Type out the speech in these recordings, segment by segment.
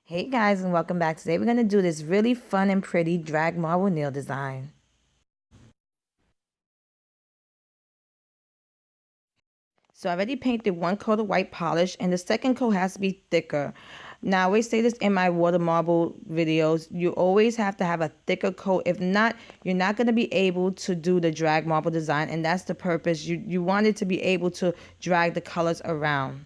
Hey guys, and welcome back. Today we're going to do this really fun and pretty drag marble nail design. So I already painted one coat of white polish and the second coat has to be thicker. Now I always say this in my water marble videos, you always have to have a thicker coat. If not, you're not going to be able to do the drag marble design, and that's the purpose. You want it to be able to drag the colors around.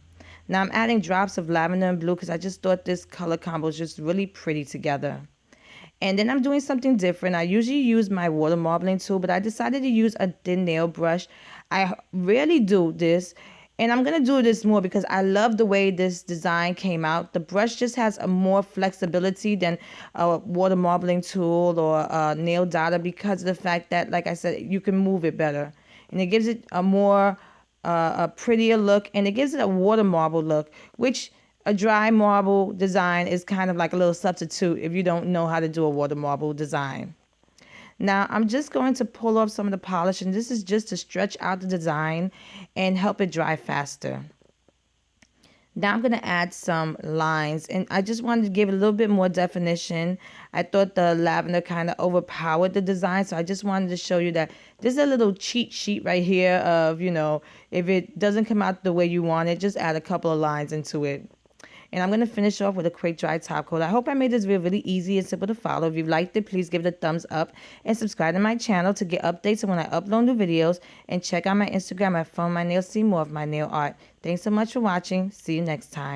Now I'm adding drops of lavender and blue because I just thought this color combo is just really pretty together. And then I'm doing something different. I usually use my water marbling tool, but I decided to use a thin nail brush. I rarely do this, and I'm gonna do this more because I love the way this design came out. The brush just has a more flexibility than a water marbling tool or a nail dotter because of the fact that, like I said, you can move it better, and it gives it a more a prettier look, and it gives it a water marble look, which a dry marble design is kind of like a little substitute if you don't know how to do a water marble design. Now I'm just going to pull off some of the polish, and this is just to stretch out the design and help it dry faster. Now I'm going to add some lines, and I just wanted to give it a little bit more definition. I thought the lavender kind of overpowered the design, so I just wanted to show you that there's a little cheat sheet right here of, if it doesn't come out the way you want it, just add a couple of lines into it. And I'm going to finish off with a quick dry top coat. I hope I made this video really easy and simple to follow. If you liked it, please give it a thumbs up and subscribe to my channel to get updates on when I upload new videos. And check out my Instagram at Funwithmynails to see more of my nail art. Thanks so much for watching. See you next time.